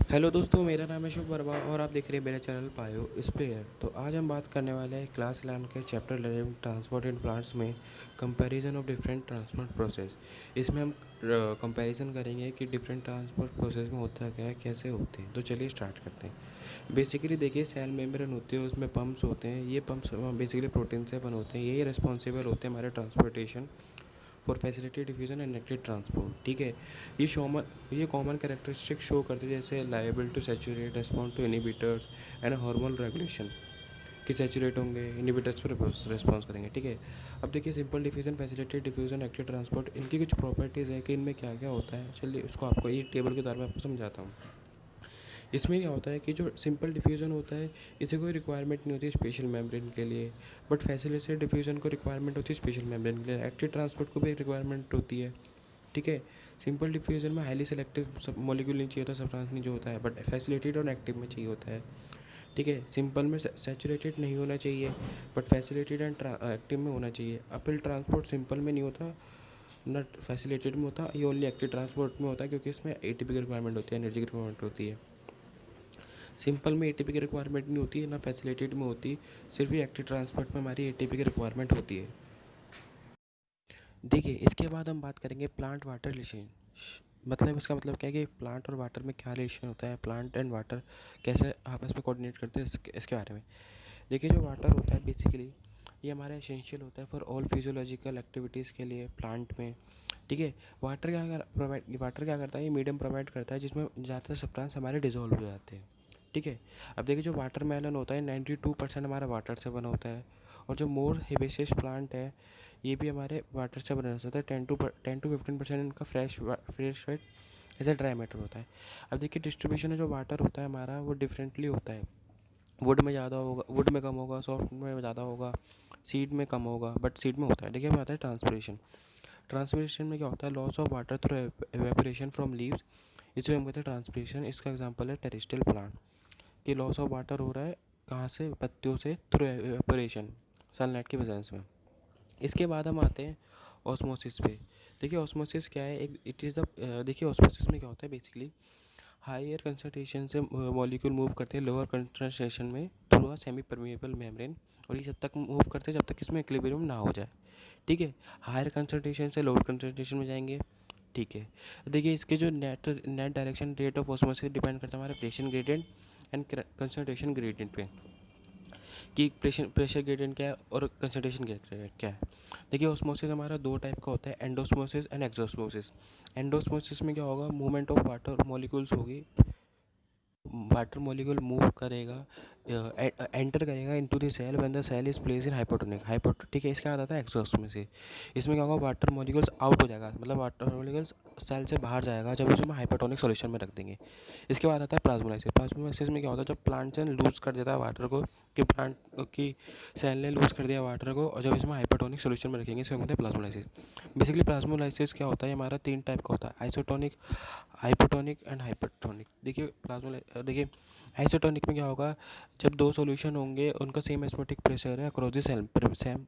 Hello दोस्तों, मेरा नाम है शुभ वर्मा और आप देख रहे हैं मेरा चैनल पायो इस पे है। तो आज हम बात करने वाले हैं क्लास 11 के चैप्टर 11 ट्रांसपोर्ट इन प्लांट्स में comparison of different transport process. इसमें हम कंपैरिजन करेंगे कि डिफरेंट ट्रांसपोर्ट प्रोसेस में होता क्या है, कैसे होते हैं। तो चलिए स्टार्ट करते हैं। बेसिकली देखिए, सेल मेम्ब्रेन होती है, उसमें पम्प्स होते हैं। ये पम्प्स बेसिकली प्रोटीन से बने होते हैं। यही रिस्पॉन्सिबल होते हैं हमारे transportation for facility diffusion and active transport. ठीक है। ये कॉमन कैरेक्टरिस्टिक शो करते हैं, जैसे liable to saturate, respond to inhibitors and hormonal regulation. कि सैचुरेट होंगे, इनिबिटर्स पर रिस्पॉन्स करेंगे। ठीक है। अब देखिए, simple diffusion, facility diffusion, active transport, इनकी कुछ प्रॉपर्टीज़ है कि इनमें क्या क्या होता है। चलिए उसको आपको ये टेबल के द्वारा मैं आपको समझाता हूँ। इसमें क्या होता है कि जो सिंपल डिफ्यूज़न होता है, इसे कोई रिक्वायरमेंट नहीं होती स्पेशल मेम्ब्रेन के लिए। बट फैसिलिटी डिफ्यूज़न को रिक्वायरमेंट होती है स्पेशल मेम्ब्रेन के लिए। एक्टिव ट्रांसपोर्ट को भी एक रिक्वायरमेंट होती है। ठीक है। सिंपल डिफ्यूजन में हाईली सेलेक्टिव सब मॉलिक्यूल नहीं चाहिए होता, सब्सटेंस नहीं जो होता है, बट फैसिलिटेड और एक्टिव में चाहिए होता है। ठीक है। सिंपल में सैचुरेटेड नहीं होना चाहिए, बट फैसिलिटेड एंड एक्टिव में होना चाहिए। अपील ट्रांसपोर्ट सिंपल में नहीं होता, नट फैसिलिटेड में होता, ये ओनली एक्टिव ट्रांसपोर्ट में होता है, क्योंकि इसमें एटीपी की रिक्वायरमेंट होती है, एनर्जी की रिक्वायरमेंट होती है। सिंपल में एटीपी की रिक्वायरमेंट नहीं होती है, ना फैसिलिटेड में होती। सिर्फ ये एक्टिव ट्रांसपोर्ट में हमारी एटीपी की रिक्वायरमेंट होती है। देखिए, इसके बाद हम बात करेंगे प्लांट वाटर रिलेशन। मतलब इसका मतलब क्या है कि प्लांट और वाटर में क्या रिलेशन होता है, प्लांट एंड वाटर कैसे आपस में कोऑर्डिनेट करते हैं, इसके बारे में। देखिए, जो वाटर होता है बेसिकली ये हमारा एसेंशियल होता है फॉर ऑल फिजियोलॉजिकल एक्टिविटीज़ के लिए प्लांट में। ठीक है। वाटर क्या करता है, ये मीडियम प्रोवाइड करता है जिसमें ज़्यादातर सब्सटेंस हमारे डिजोल्व हो जाते हैं। ठीक है। अब देखिए, जो वाटरमेलन होता है 92% हमारा वाटर से बना होता है। और जो मोर हेबेसियस प्लांट है, ये भी हमारे वाटर से बना होता है। 10 to 15% इनका फ्रेश वेट ऐसा ड्राई मैटर होता है। अब देखिए, डिस्ट्रीब्यूशन है जो वाटर होता है हमारा, वो डिफरेंटली होता है। वुड में ज़्यादा होगा, वुड में कम होगा, सॉफ्ट में ज़्यादा होगा, सीड में कम होगा, बट सीड में होता है। देखिए, अब आता है ट्रांसपिरेशन। ट्रांसपिरेशन में क्या होता है, loss of water through evaporation from leaves, इसे हम कहते हैं ट्रांसपिरेशन। इसका एग्जांपल है टेरेस्ट्रियल प्लांट, कि लॉस ऑफ वाटर हो रहा है कहाँ से, पत्तियों से, थ्रू एवेपोरेशन, सनलाइट की प्रेजेंस में। इसके बाद हम आते हैं ऑस्मोसिस पे। देखिए, ऑस्मोसिस क्या है, एक इट इज़ द देखिए, ऑस्मोसिस में क्या होता है बेसिकली, हायर कंसंट्रेशन से मॉलिक्यूल मूव करते हैं लोअर कंसंट्रेशन में through a semi permeable membrane. और ये जब तक मूव करते हैं जब तक इसमें इक्विलिब्रियम ना हो जाए। ठीक है। हायर कंसंट्रेशन से लोअर कंसंट्रेशन में जाएंगे। ठीक है। देखिए, इसके जो net net direction rate of osmosis depend करता है हमारे pressure gradient and concentration gradient पे, कि प्रेशर प्रेशर ग्रेडियंट क्या है और कंसंट्रेशन ग्रेडियंट क्या है। देखिए, ऑस्मोसिस हमारा दो टाइप का होता है, एंडोस्मोसिस एंड एक्सोस्मोसिस। एंडोस्मोसिस में क्या होगा, मूवमेंट ऑफ वाटर मॉलिक्यूल्स होगी, वाटर मॉलिक्यूल मूव करेगा, एंटर करेगा into the cell when the cell is place in hypotonic हाइपोट ठीक है। इसके बाद आता है एक्सोस्मोसिस। इसमें क्या होगा, वाटर मॉलिक्यूल्स आउट हो जाएगा, मतलब वाटर मॉलिक्यूल्स सेल से बाहर जाएगा जब उसमें हाइपोटोनिक सॉल्यूशन में रख देंगे। इसके बाद आता है प्लाज्मोलाइसिस। प्लाज्मोलाइसिस में क्या होता है, जब प्लांट ने लूज कर देता है वाटर को, कि प्लांट की सेल ने लूज कर दिया वाटर को, और जब इसमें हाइपोटोनिक सॉल्यूशन में रखेंगे, इसको कहते हैं प्लाज्मोलाइसिस। बेसिकली प्लाज्मोलाइसिस क्या होता है, हमारा तीन टाइप का होता है, आइसोटोनिक, हाइपोटोनिक एंड हाइपरटोनिक। देखिए, देखिए, आइसोटोनिक में क्या होगा, जब दो सॉल्यूशन होंगे उनका सेम एस्मोटिक प्रेशर है across the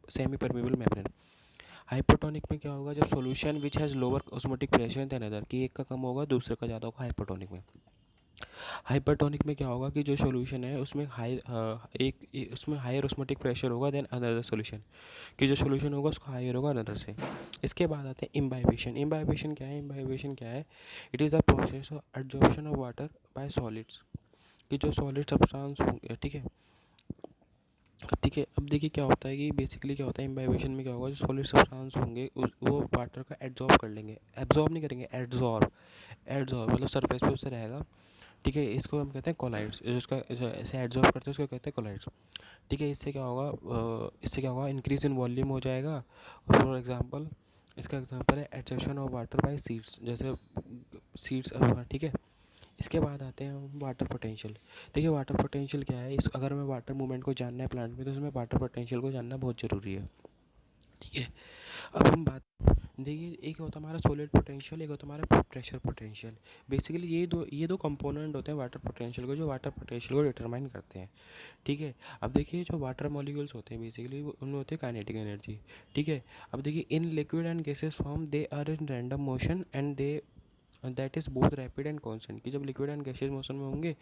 semi permeable membrane. Hypotonic में क्या होगा, जब solution which has lower osmotic pressure than other, कि एक का कम होगा दूसरे का ज़्यादा होगा हाइपोटोनिक में। हाइपरटोनिक में क्या होगा कि जो सॉल्यूशन है उसमें उसमें हायर ऑस्मोटिक प्रेशर होगा देन अनदर सॉल्यूशन, कि जो सॉल्यूशन होगा उसका हायर होगा अनदर से। इसके बाद आते हैं इम्बाइबेशन। इम्बाइबेशन क्या है, इम्बाइबेशन क्या है, it is the process of absorption of water bye solids, कि जो सॉलिड सब्सटेंस होंगे। ठीक है। ठीक है। अब देखिए, क्या होता है कि बेसिकली क्या होता है, इम्बाइबेशन में क्या होगा, जो सॉलिड सब्सटेंस होंगे वो वाटर का एब्जॉर्ब कर लेंगे, एब्जॉर्ब नहीं करेंगे, एब्जॉर्ब। एब्जॉर्ब मतलब सरफेस पे उससे रहेगा। ठीक है। इसको हम कहते हैं कोलाइड्स, जिसका ऐसे एब्जॉर्ब करते हैं उसको कहते हैं कोलाइड्स। ठीक है। इससे क्या होगा, इंक्रीज इन वॉल्यूम हो जाएगा। फॉर एग्जांपल, इसका एग्जांपल है absorption of water bye seeds, जैसे सीड्स। ठीक है। इसके बाद आते हैं हम वाटर पोटेंशियल। देखिए, वाटर पोटेंशियल क्या है, इस अगर हमें वाटर मूवमेंट को जानना है प्लांट में, तो उसमें वाटर पोटेंशियल को जानना बहुत ज़रूरी है। ठीक है। अब हम बात, देखिए, एक होता है हमारा सॉलिड पोटेंशियल, एक होता है हमारा प्रेशर पोटेंशियल। बेसिकली ये दो कंपोनेंट होते हैं वाटर पोटेंशियल को, जो वाटर पोटेंशियल को डिटरमाइन करते हैं। ठीक है। अब देखिए, जो वाटर मॉलिक्यूल्स होते हैं बेसिकली उनमें होती है काइनेटिक एनर्जी। ठीक है। अब देखिए, in liquid and gases form they are in random motion and they that is both rapid and constant, कि जब लिक्विड एंड गैसियस मोशन में होंगे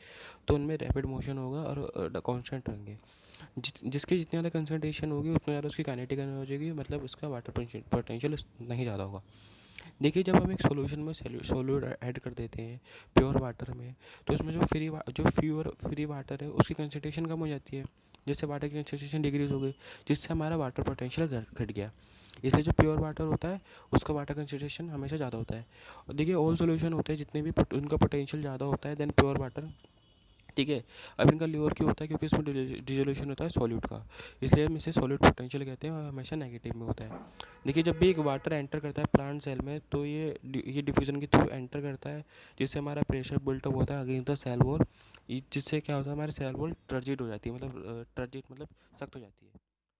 तो उनमें रैपिड मोशन होगा और कांस्टेंट रहेंगे। जिसकी जितनी ज़्यादा कंसंट्रेशन होगी उतनी ज़्यादा उसकी काइनेटिक एनर्जी हो जाएगी, मतलब उसका वाटर पोटेंशियल नहीं ज़्यादा होगा। देखिए जब हम एक सॉल्यूशन में सॉल्यूट ऐड कर देते हैं प्योर वाटर में, तो उसमें जो प्योर फ्री वाटर है उसकी कंसंट्रेशन कम हो जाती है, जिससे वाटर की कंसंट्रेशन डिक्रीज हो गई, जिससे हमारा वाटर पोटेंशियल घट गया। इसलिए जो प्योर वाटर होता है उसका वाटर कंसंट्रेशन हमेशा ज़्यादा होता है। और देखिए ऑल सॉल्यूशन होते हैं जितने भी उनका पोटेंशियल ज़्यादा होता है देन प्योर वाटर, ठीक है। अब इनका ल्योर क्यों होता है, क्योंकि इसमें डिजोल्यूशन होता है सॉल्यूट का, इसलिए हम इसे सॉल्यूट पोटेंशियल कहते हैं और हमेशा नेगेटिव में होता है। देखिए जब भी एक वाटर एंटर करता है प्लांट सेल में तो ये डिफ्यूजन के थ्रू एंटर करता है, जिससे हमारा प्रेशर बिल्टअप होता है अगेंस्ट द सेल वॉल, जिससे क्या होता है हमारे सेल वॉल टर्जिड हो जाती है, मतलब टर्जिड मतलब सख्त हो जाती है।